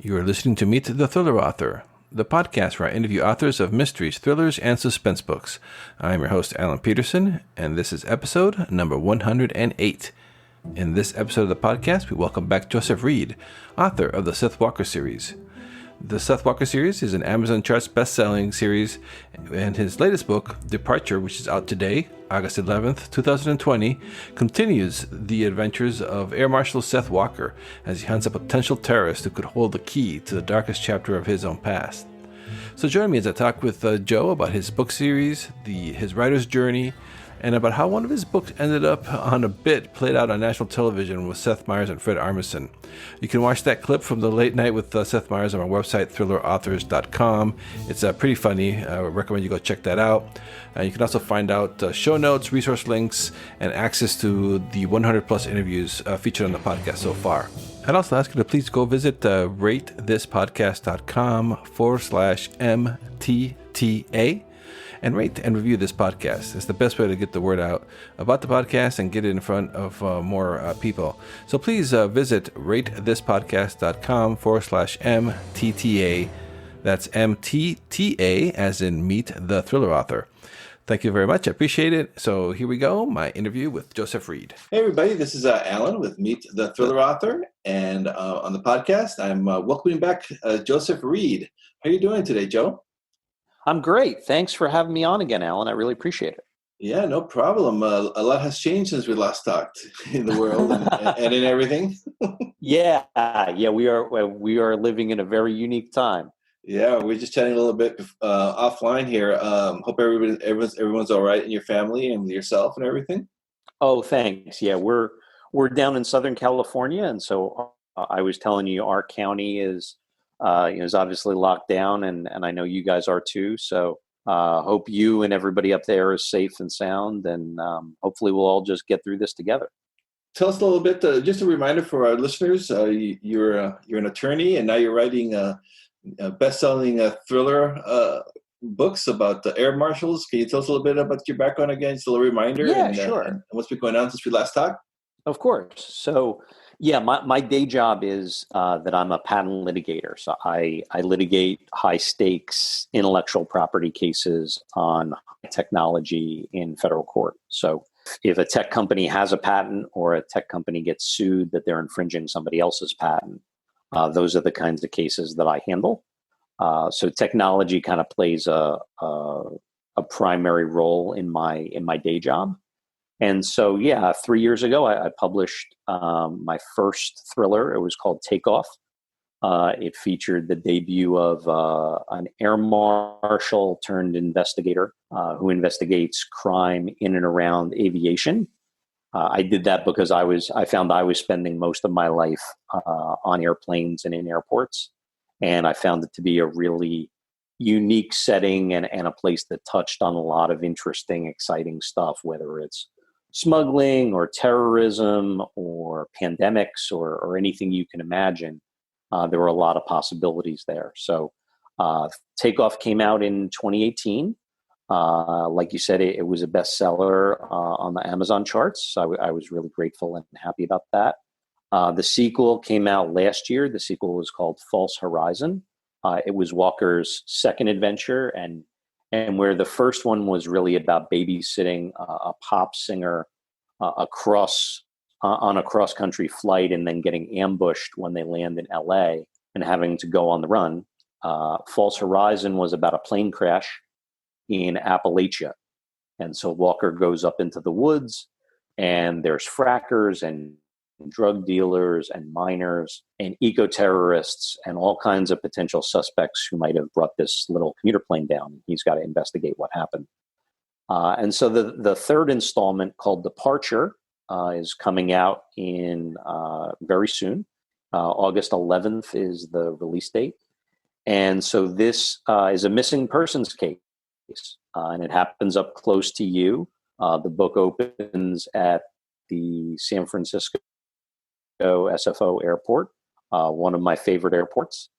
You are listening to Meet the Thriller Author, the podcast where I interview authors of mysteries, thrillers, and suspense books. I am your host, Alan Peterson, and this is episode number 108. In this episode of the podcast, we welcome back Joseph Reid, author of the Seth Walker series. The Seth Walker series is an Amazon Charts best-selling series, and his latest book, Departure, which is out today, August 11th, 2020, continues the adventures of Air Marshal Seth Walker as he hunts a potential terrorist who could hold the key to the darkest chapter of his own past. So join me as I talk with Joe about his book series, his writer's journey, and about how one of his books ended up on a bit played out on national television with Seth Meyers and Fred Armisen. You can watch that clip from the late night with Seth Meyers on our website, thrillerauthors.com. It's pretty funny. I would recommend you go check that out. You can also find out show notes, resource links, and access to the 100 plus interviews featured on the podcast so far. I'd also ask you to please go visit ratethispodcast.com/MTTA and rate and review this podcast. It's the best way to get the word out about the podcast and get it in front of more people. So please visit ratethispodcast.com/MTTA. That's MTTA as in Meet the Thriller Author. Thank you very much. I appreciate it. So here we go, my interview with Joseph Reid. Hey, everybody. This is Alan with Meet the Thriller Author. And on the podcast, I'm welcoming back Joseph Reid. How are you doing today, Joe? I'm great. Thanks for having me on again, Alan. I really appreciate it. Yeah, no problem. A lot has changed since we last talked in the world and in everything. Yeah, we are living in a very unique time. Yeah, we're just chatting a little bit offline here. Hope everyone's all right in your family and yourself and everything. Oh, thanks. Yeah, we're down in Southern California, and so I was telling you, our county is obviously locked down, and I know you guys are too. So hope you and everybody up there is safe and sound, and hopefully we'll all just get through this together. Tell us a little bit, just a reminder for our listeners. You're an attorney, and now you're writing best-selling thriller books about the air marshals. Can you tell us a little bit about your background again? Just a little reminder. Yeah, sure. And what's been going on since we last talked? Of course. So, yeah, my day job is that I'm a patent litigator. So I litigate high-stakes intellectual property cases on technology in federal court. So if a tech company has a patent or a tech company gets sued that they're infringing somebody else's patent, those are the kinds of cases that I handle. So technology kind of plays a primary role in my day job. And so, 3 years ago, I published my first thriller. It was called Takeoff. It featured the debut of an air marshal-turned-investigator who investigates crime in and around aviation. I did that because I found I was spending most of my life on airplanes and in airports. And I found it to be a really unique setting and a place that touched on a lot of interesting, exciting stuff, whether it's smuggling or terrorism or pandemics or anything you can imagine. There were a lot of possibilities there. So Takeoff came out in 2018. Like you said, it was a bestseller on the Amazon charts. So I was really grateful and happy about that. The sequel came out last year. The sequel was called False Horizon. It was Walker's second adventure, and where the first one was really about babysitting a pop singer on a cross-country flight and then getting ambushed when they land in LA and having to go on the run. False Horizon was about a plane crash in Appalachia. And so Walker goes up into the woods, and there's frackers and drug dealers and miners and eco-terrorists and all kinds of potential suspects who might have brought this little commuter plane down. He's got to investigate what happened. And so the third installment, called Departure, is coming out in very soon. August 11th is the release date. And so this is a missing persons case, and it happens up close to you. The book opens at the San Francisco SFO airport, one of my favorite airports.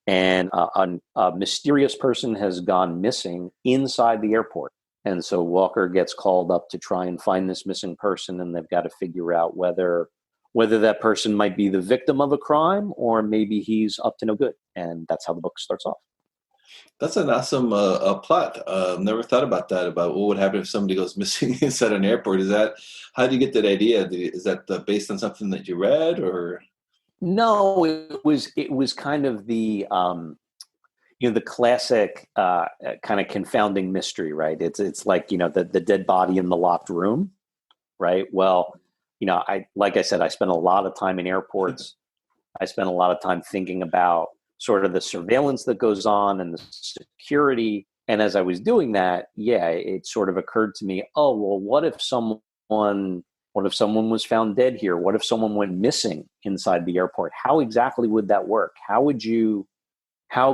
And a mysterious person has gone missing inside the airport. And so Walker gets called up to try and find this missing person, and they've got to figure out whether whether that person might be the victim of a crime or maybe he's up to no good. And that's how the book starts off. That's an awesome plot. Never thought about that, about what would happen if somebody goes missing inside an airport. How do you get that idea? Is that based on something that you read, or? No, it was kind of the, the classic kind of confounding mystery, right? It's like, the dead body in the locked room, right? Well, like I said, I spent a lot of time in airports. I spent a lot of time thinking about sort of the surveillance that goes on and the security. And as I was doing that, it sort of occurred to me, oh, well, what if someone was found dead here? What if someone went missing inside the airport? How exactly would that work? How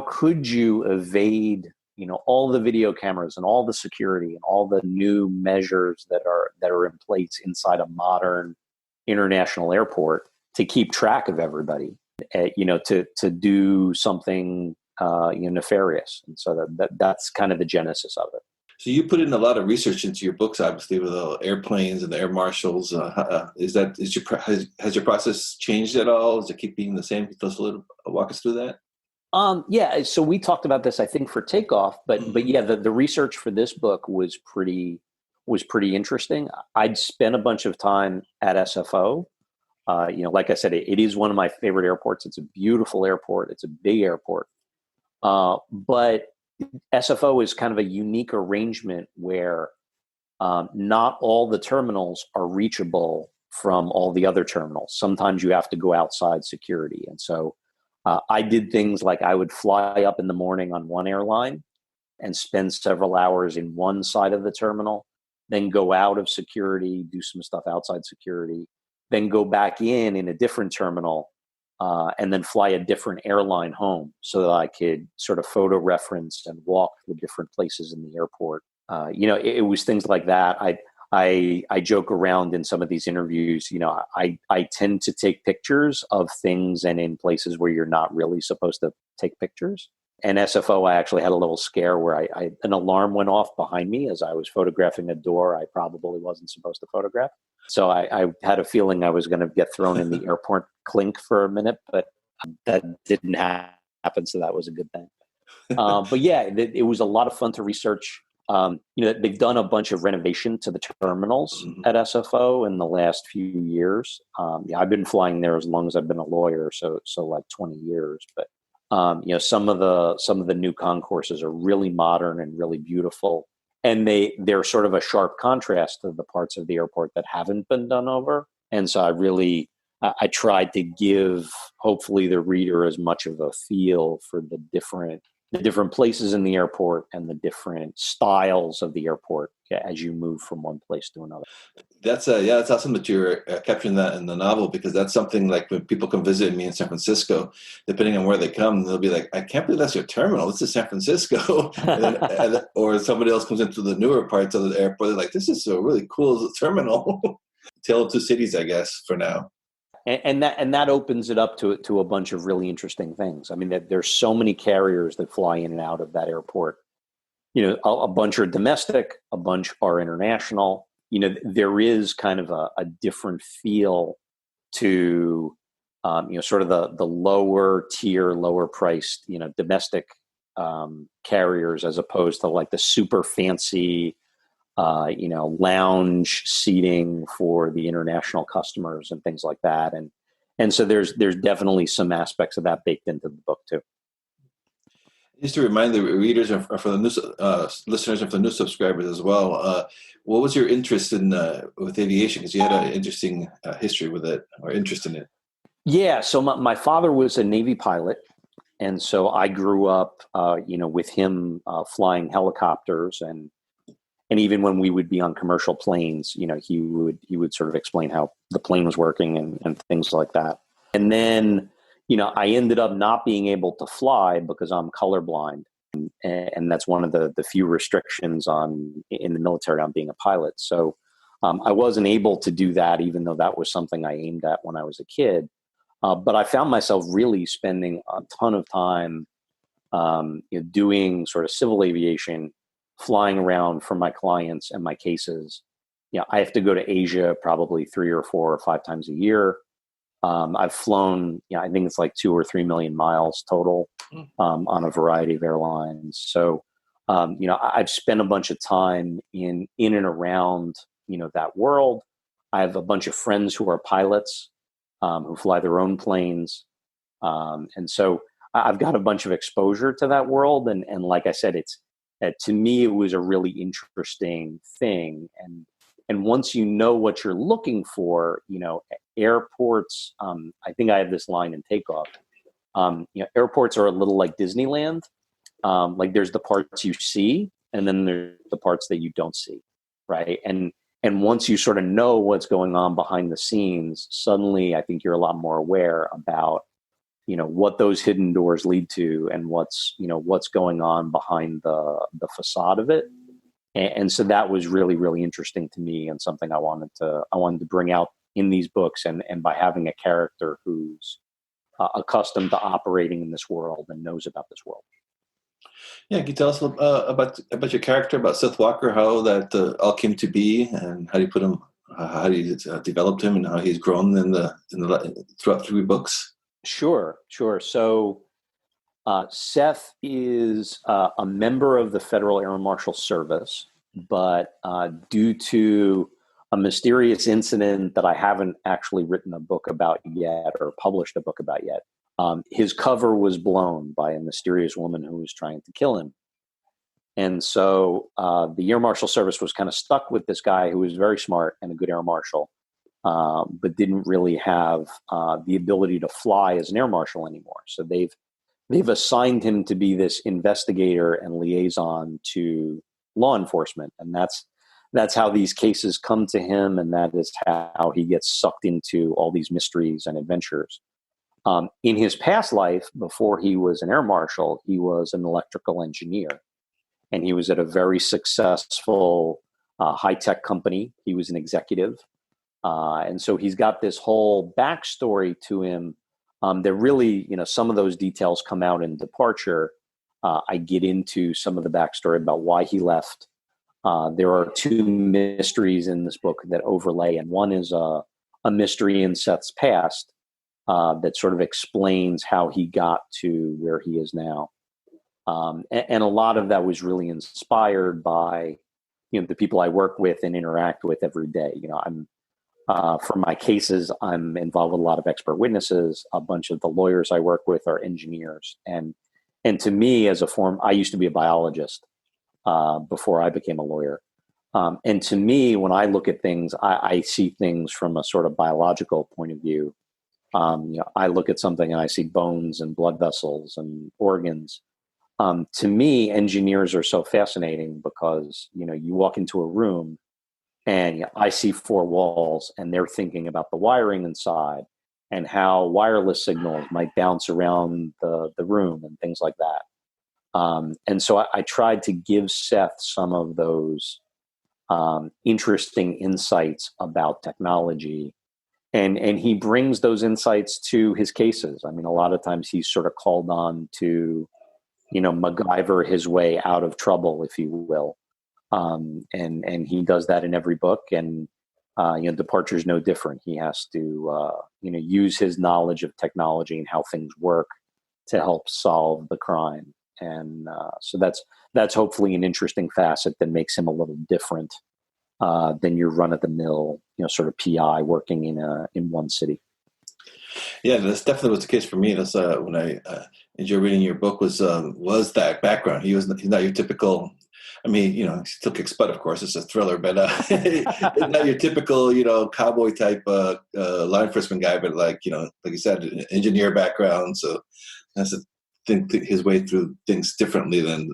could you evade, all the video cameras and all the security and all the new measures that are in place inside a modern international airport to keep track of everybody, to do something nefarious. And so that's kind of the genesis of it. So you put in a lot of research into your books, obviously, with the airplanes and the air marshals. Has your process changed at all? Does it keep being the same? Can you walk us through that? So we talked about this, I think, for Takeoff, but yeah, the research for this book was pretty interesting. I'd spent a bunch of time at SFO. Like I said, it is one of my favorite airports. It's a beautiful airport. It's a big airport. But SFO is kind of a unique arrangement where not all the terminals are reachable from all the other terminals. Sometimes you have to go outside security. And so I did things like I would fly up in the morning on one airline and spend several hours in one side of the terminal, then go out of security, do some stuff outside security, then go back in a different terminal, and then fly a different airline home so that I could sort of photo reference and walk the different places in the airport. It was things like that. I joke around in some of these interviews, I tend to take pictures of things and in places where you're not really supposed to take pictures. And SFO, I actually had a little scare where an alarm went off behind me as I was photographing a door I probably wasn't supposed to photograph. So I had a feeling I was going to get thrown in the airport clink for a minute, but that didn't happen. So that was a good thing. But yeah, it was a lot of fun to research. They've done a bunch of renovation to the terminals at SFO in the last few years. I've been flying there as long as I've been a lawyer, so like 20 years. But some of the new concourses are really modern and really beautiful, and they're sort of a sharp contrast to the parts of the airport that haven't been done over. And so I tried to give hopefully the reader as much of a feel for the different places in the airport and the different styles of the airport as you move from one place to another. That's awesome that you're capturing that in the novel, because that's something like when people come visit me in San Francisco, depending on where they come, they'll be like, I can't believe that's your terminal. This is San Francisco. Or somebody else comes into the newer parts of the airport. They're like, this is a really cool terminal. Tale of two cities, I guess, for now. And that opens it up to a bunch of really interesting things. I mean, there's so many carriers that fly in and out of that airport. A bunch are domestic, a bunch are international. There is kind of a different feel to, sort of the lower tier, lower priced, domestic carriers, as opposed to like the super fancy, lounge seating for the international customers and things like that. And so there's definitely some aspects of that baked into the book too. Just to remind the readers and for the new listeners and for the new subscribers as well, what was your interest in with aviation? Because you had an interesting history with it, or interest in it. Yeah, so my father was a Navy pilot, and so I grew up, with him flying helicopters, and even when we would be on commercial planes, he would sort of explain how the plane was working and things like that. And then, I ended up not being able to fly because I'm colorblind. And that's one of the few restrictions in the military on being a pilot. So I wasn't able to do that, even though that was something I aimed at when I was a kid. But I found myself really spending a ton of time doing sort of civil aviation, flying around for my clients and my cases. I have to go to Asia probably 3 or 4 or 5 times a year. I've flown, I think it's like 2 or 3 million miles total on a variety of airlines. So, I've spent a bunch of time in and around, that world. I have a bunch of friends who are pilots who fly their own planes. And so I've got a bunch of exposure to that world. And like I said, to me, it was a really interesting thing. And once you know what you're looking for, airports, I think I have this line in Takeoff. Airports are a little like Disneyland. Like there's the parts you see, and then there's the parts that you don't see, right? And once you sort of know what's going on behind the scenes, suddenly I think you're a lot more aware about, what those hidden doors lead to, and what's going on behind the facade of it. And so that was really, really interesting to me, and something I wanted to bring out in these books, and by having a character who's accustomed to operating in this world and knows about this world. Yeah, can you tell us about your character, about Seth Walker, how that all came to be, and how do you put him, how do you developed him, and how he's grown throughout 3 books? Sure. So Seth is a member of the Federal Air Marshal Service, but due to a mysterious incident that I haven't actually written a book about yet, or published a book about yet, his cover was blown by a mysterious woman who was trying to kill him. And so the Air Marshal Service was kind of stuck with this guy who was very smart and a good air marshal, but didn't really have the ability to fly as an air marshal anymore. So they've assigned him to be this investigator and liaison to law enforcement, and that's how these cases come to him, and that is how he gets sucked into all these mysteries and adventures. In his past life, before he was an air marshal, he was an electrical engineer, and he was at a very successful high-tech company. He was an executive. And so he's got this whole backstory to him that really, some of those details come out in Departure. I get into some of the backstory about why he left. There are 2 mysteries in this book that overlay, and one is a mystery in Seth's past that sort of explains how he got to where he is now. And a lot of that was really inspired by, the people I work with and interact with every day. For my cases, I'm involved with a lot of expert witnesses. A bunch of the lawyers I work with are engineers. And to me, I used to be a biologist before I became a lawyer. And to me, when I look at things, I see things from a sort of biological point of view. I look at something and I see bones and blood vessels and organs. To me, engineers are so fascinating because, you walk into a room and I see 4 walls, and they're thinking about the wiring inside and how wireless signals might bounce around the room and things like that. And so I tried to give Seth some of those interesting insights about technology. And he brings those insights to his cases. I mean, a lot of times he's sort of called on to, MacGyver his way out of trouble, if you will. And he does that in every book. And, Departure is no different. He has to, use his knowledge of technology and how things work to help solve the crime. And so that's hopefully an interesting facet that makes him a little different than your run-of-the-mill, sort of PI working in one city. Yeah, that's definitely was the case for me. That's when I enjoyed reading your book was that background. He's not your typical. I mean, he still kicks butt, of course. It's a thriller, but not your typical, cowboy type law enforcement guy. But like you said, an engineer background, so has to think his way through things differently than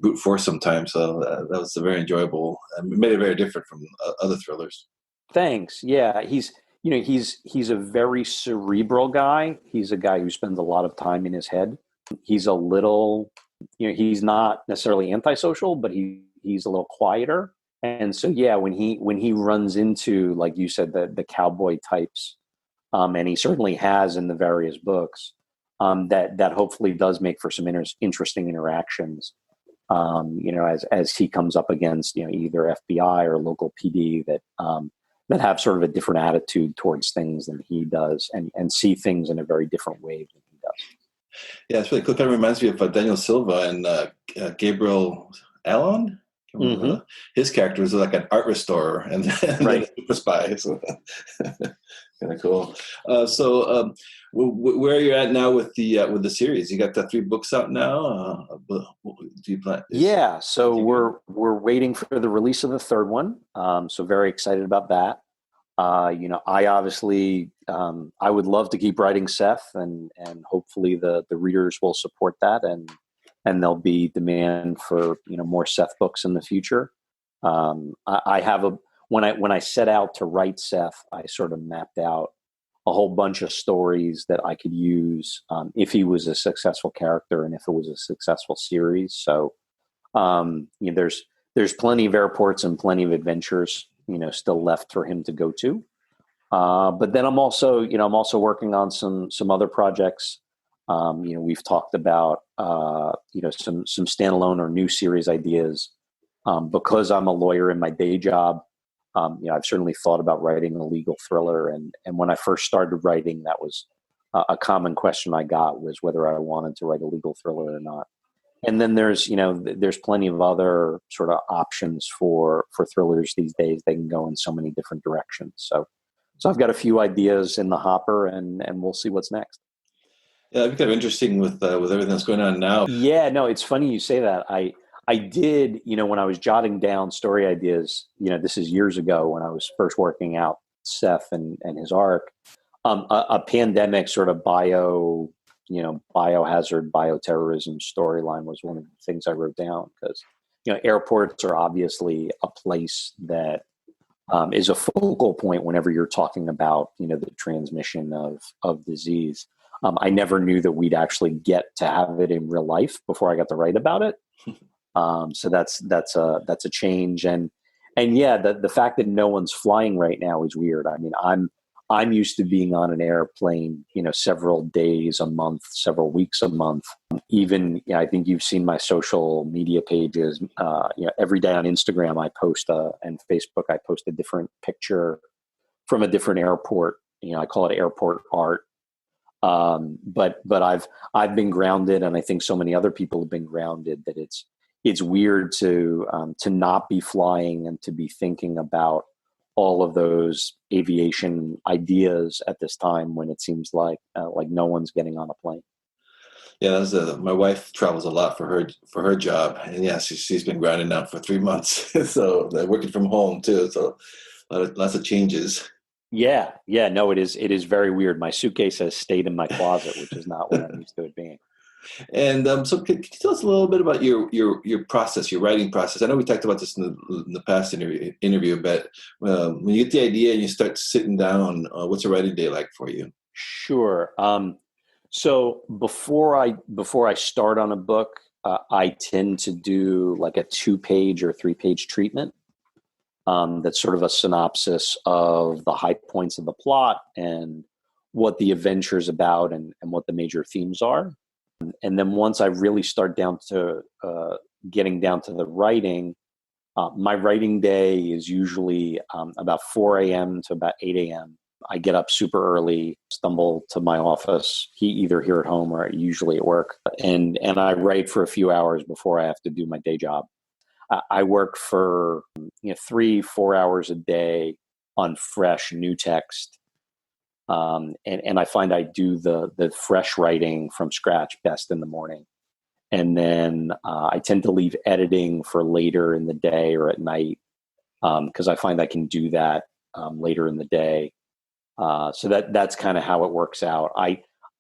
brute force sometimes. So that was a very enjoyable. It made it very different from other thrillers. Thanks. Yeah, he's a very cerebral guy. He's a guy who spends a lot of time in his head. He's a little, he's not necessarily antisocial, but he's a little quieter. And so, yeah, when he runs into, like you said, the cowboy types, and he certainly has in the various books, that hopefully does make for some interesting interactions. As he comes up against, either FBI or local PD that that have sort of a different attitude towards things than he does, and see things in a very different way than he does. Yeah, it's really cool. Kind of reminds me of Daniel Silva and Gabriel Allon. Mm-hmm. His character was like an art restorer and then a super spy. So kind of cool. Where are you at now with the series? You got the 3 books out now. Do you plan? Yeah, so we're waiting for the release of the 3rd one. So very excited about that. I obviously I would love to keep writing Seth, and hopefully the readers will support that, and there'll be demand for more Seth books in the future. I have when I set out to write Seth, I sort of mapped out a whole bunch of stories that I could use if he was a successful character and if it was a successful series. So there's plenty of airports and plenty of adventures still left for him to go to. But then I'm also working on some other projects. We've talked about some standalone or new series ideas. Because I'm a lawyer in my day job, I've certainly thought about writing a legal thriller. And when I first started writing, that was a common question I got, was whether I wanted to write a legal thriller or not. And then there's plenty of other sort of options for thrillers these days. They can go in so many different directions. So I've got a few ideas in the hopper, and we'll see what's next. Yeah, it'd be kind of interesting with everything that's going on now. Yeah, no, it's funny you say that. I did, when I was jotting down story ideas, this is years ago when I was first working out Seth and his arc, a pandemic sort of biohazard, bioterrorism storyline was one of the things I wrote down, because, airports are obviously a place that is a focal point whenever you're talking about, the transmission of disease. I never knew that we'd actually get to have it in real life before I got to write about it. So that's a change. And yeah, the fact that no one's flying right now is weird. I mean, I'm used to being on an airplane, several days a month, several weeks a month. Even, I think you've seen my social media pages. Every day on Instagram, I post and Facebook, I post a different picture from a different airport. I call it airport art. But I've been grounded, and I think so many other people have been grounded, that it's weird to not be flying and to be thinking about all of those aviation ideas at this time, when it seems like no one's getting on a plane. Yeah, my wife travels a lot for her job, and yeah, she's been grounded now for 3 months. So they're working from home too. So lots of changes. Yeah, no, it is very weird. My suitcase has stayed in my closet, which is not what I'm used to it being. And so, can you tell us a little bit about your process, your writing process? I know we talked about this in the past interview, but when you get the idea and you start sitting down, what's a writing day like for you? Sure. So before I start on a book, I tend to do like a 2-page or 3-page treatment. That's sort of a synopsis of the high points of the plot and what the adventure is about, and what the major themes are. And then once I really start down to getting down to the writing, my writing day is usually about 4 a.m. to about 8 a.m. I get up super early, stumble to my office, either here at home or usually at work, and I write for a few hours before I have to do my day job. I work for 3-4 hours a day on fresh new text. And I find I do the fresh writing from scratch best in the morning. And then I tend to leave editing for later in the day or at night, because I find I can do that later in the day. So that's kind of how it works out.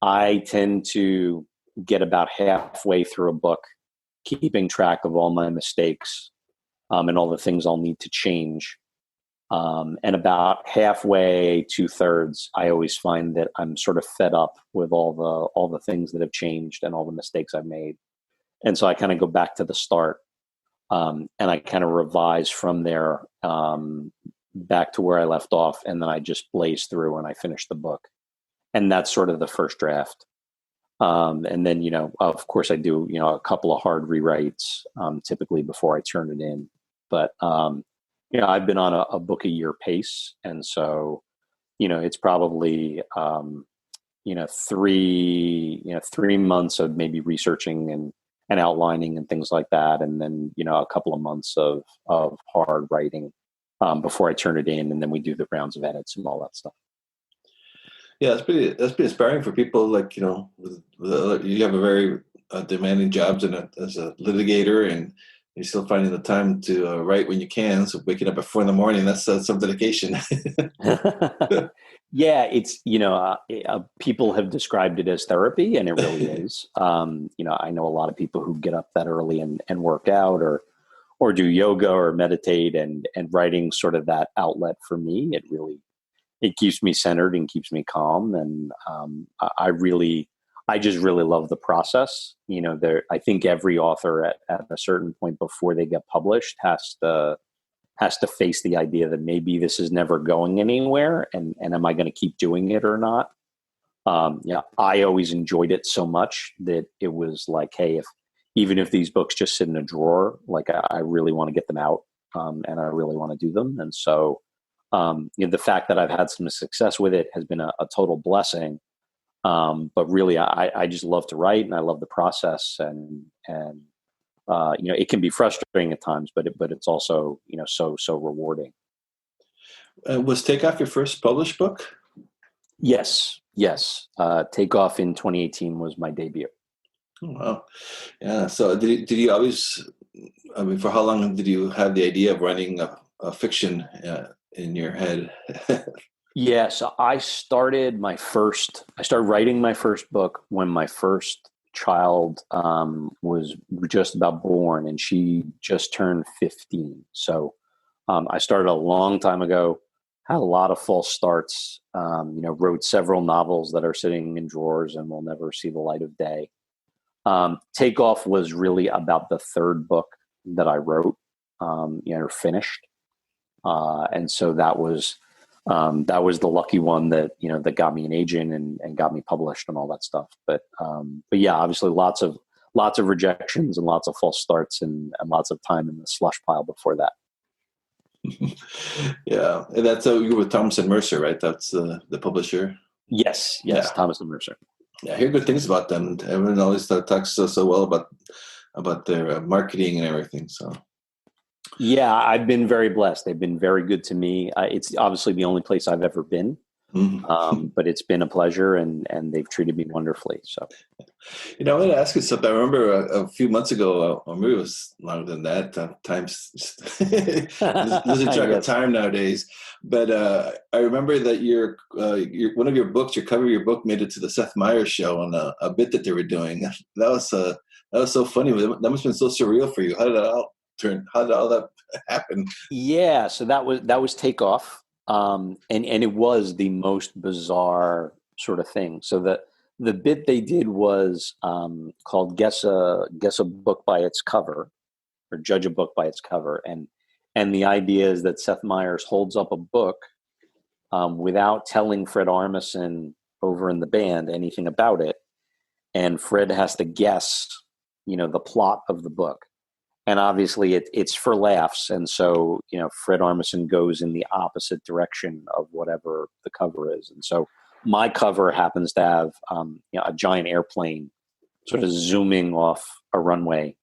I tend to get about halfway through a book, keeping track of all my mistakes and all the things I'll need to change. And about halfway, 2/3, I always find that I'm sort of fed up with all the things that have changed and all the mistakes I've made. And so I kind of go back to the start, and I kind of revise from there, back to where I left off. And then I just blaze through and I finish the book. And that's sort of the first draft. And then, of course I do, a couple of hard rewrites, typically before I turn it in. But I've been on a book a year pace. And so, it's probably, 3 months of maybe researching and outlining and things like that. And then, a couple of months of hard writing before I turn it in. And then we do the rounds of edits and all that stuff. Yeah, that's pretty inspiring for people like, you have a very demanding jobs as a litigator, and you're still finding the time to write when you can. So waking up at 4 a.m, that's some dedication. Yeah, it's, people have described it as therapy, and it really is. I know a lot of people who get up that early and work out or do yoga or meditate, and writing sort of that outlet for me. It keeps me centered and keeps me calm. And I just really love the process. I think every author at a certain point before they get published has to face the idea that maybe this is never going anywhere, and am I going to keep doing it or not? I always enjoyed it so much that it was like, hey, even if these books just sit in a drawer, like I really want to get them out, and I really want to do them. And so, the fact that I've had some success with it has been a total blessing. But really, I just love to write, and I love the process, and it can be frustrating at times, but it's also, so rewarding. Was Takeoff your first published book? Yes. Takeoff in 2018 was my debut. Oh, wow. Yeah. So did you always, I mean, for how long did you have the idea of writing a fiction in your head? Yeah. So I started writing my first book when my first child was just about born, and she just turned 15. So I started a long time ago, had a lot of false starts, wrote several novels that are sitting in drawers and will never see the light of day. Takeoff was really about the third book that I wrote, finished. And so that was the lucky one that, that got me an agent and got me published and all that stuff. But yeah, obviously lots of rejections and lots of false starts and lots of time in the slush pile before that. Yeah. And that's you were with Thomas and Mercer, right? That's the publisher. Yes. Yeah. Thomas and Mercer. Yeah, I hear good things about them. Everyone always talks so well about their marketing and everything. So, yeah, I've been very blessed. They've been very good to me. It's obviously the only place I've ever been, but it's been a pleasure, and they've treated me wonderfully. So, I want to ask you something. I remember a few months ago, or maybe it was longer than that. Time's losing track of time nowadays. But I remember that your one of your books, your cover of your book, made it to the Seth Meyers show on a bit that they were doing. That was so funny. That must have been so surreal for you. How did all that happen? Yeah, so that was Takeoff, and it was the most bizarre sort of thing. So the bit they did was called guess a book by its cover, or judge a book by its cover, and the idea is that Seth Meyers holds up a book without telling Fred Armisen over in the band anything about it, and Fred has to guess, the plot of the book. And obviously it's for laughs. And so, Fred Armisen goes in the opposite direction of whatever the cover is. And so my cover happens to have, a giant airplane sort of zooming off a runway.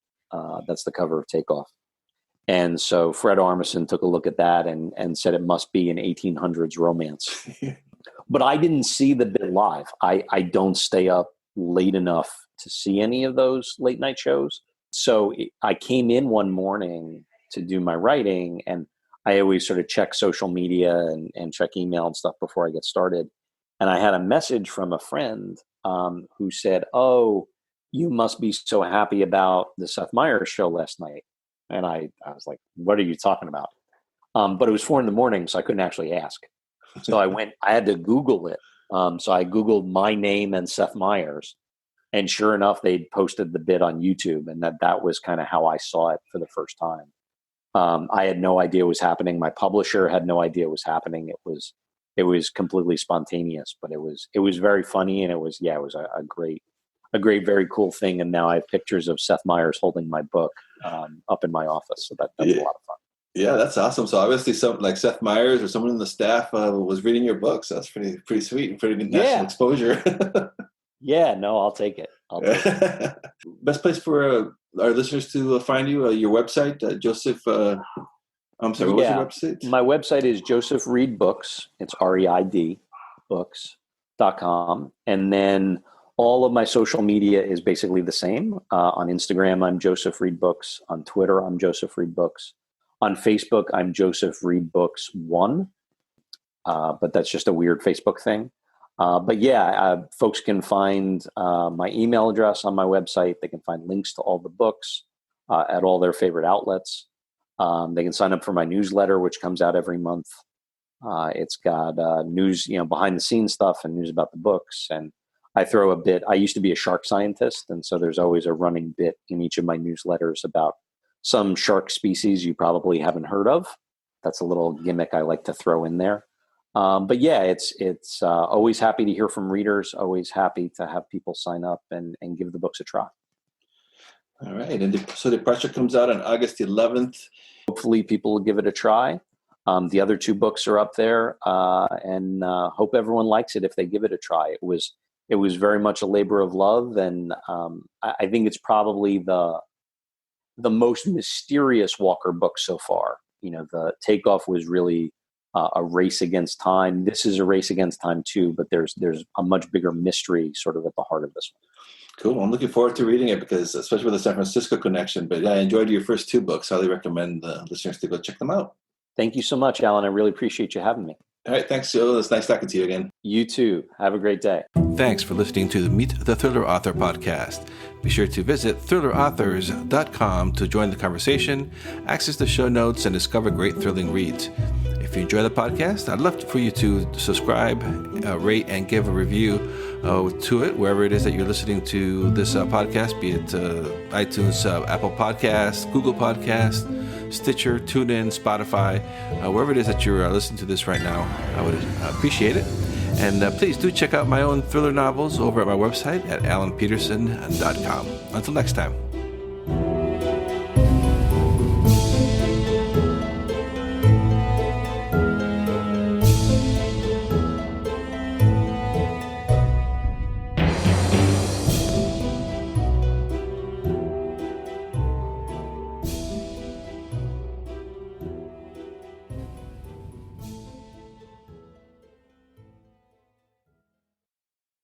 That's the cover of Takeoff. And so Fred Armisen took a look at that and said it must be an 1800s romance. But I didn't see the bit live. I don't stay up late enough to see any of those late night shows. So I came in one morning to do my writing, and I always sort of check social media and check email and stuff before I get started. And I had a message from a friend who said, "Oh, you must be so happy about the Seth Meyers show last night." And I was like, "What are you talking about?" But it was 4 a.m, so I couldn't actually ask. So I had to Google it. So I Googled my name and Seth Meyers. And sure enough, they'd posted the bit on YouTube, and that was kind of how I saw it for the first time. I had no idea what was happening. My publisher had no idea what was happening. It was completely spontaneous, but it was very funny, and it was a great, very cool thing. And now I have pictures of Seth Meyers holding my book up in my office, so that was a lot of fun. Yeah, that's awesome. So obviously, some like Seth Meyers or someone in the staff was reading your books. That's pretty sweet and pretty national Yeah. exposure. Yeah. No, I'll take it. I'll take it. Best place for our listeners to find you, your website, Joseph. I'm sorry, what was your website? My website is Joseph Reid Books. It's REID books.com. And then all of my social media is basically the same. On Instagram, I'm Joseph Reid Books. On Twitter, I'm Joseph Reid Books. On Facebook, I'm Joseph Reid Books 1. But that's just a weird Facebook thing. But yeah, folks can find my email address on my website. They can find links to all the books at all their favorite outlets. They can sign up for my newsletter, which comes out every month. It's got news, behind the scenes stuff and news about the books. And I throw a bit. I used to be a shark scientist, and so there's always a running bit in each of my newsletters about some shark species you probably haven't heard of. That's a little gimmick I like to throw in there. But yeah, it's always happy to hear from readers. Always happy to have people sign up and give the books a try. All right. And so the pressure comes out on August 11th. Hopefully people will give it a try. The other 2 books are up there, and hope everyone likes it if they give it a try. It was very much a labor of love, and I think it's probably the most mysterious Walker book so far. The takeoff was really a race against time. This is a race against time too, but there's a much bigger mystery sort of at the heart of this one. Cool. I'm looking forward to reading it because, especially with the San Francisco connection. But yeah, I enjoyed your first 2 books. Highly recommend listeners to go check them out. Thank you so much, Alan. I really appreciate you having me. All right. Thanks, Joe. It's nice talking to you again. You too. Have a great day. Thanks for listening to the Meet the Thriller Author podcast. Be sure to visit thrillerauthors.com to join the conversation, access the show notes, and discover great thrilling reads. If you enjoy the podcast, I'd love for you to subscribe, rate, and give a review to it, wherever it is that you're listening to this podcast, be it iTunes, Apple Podcasts, Google Podcasts, Stitcher, TuneIn, Spotify, wherever it is that you're listening to this right now. I would appreciate it. And please do check out my own thriller novels over at my website at alanpeterson.com. Until next time.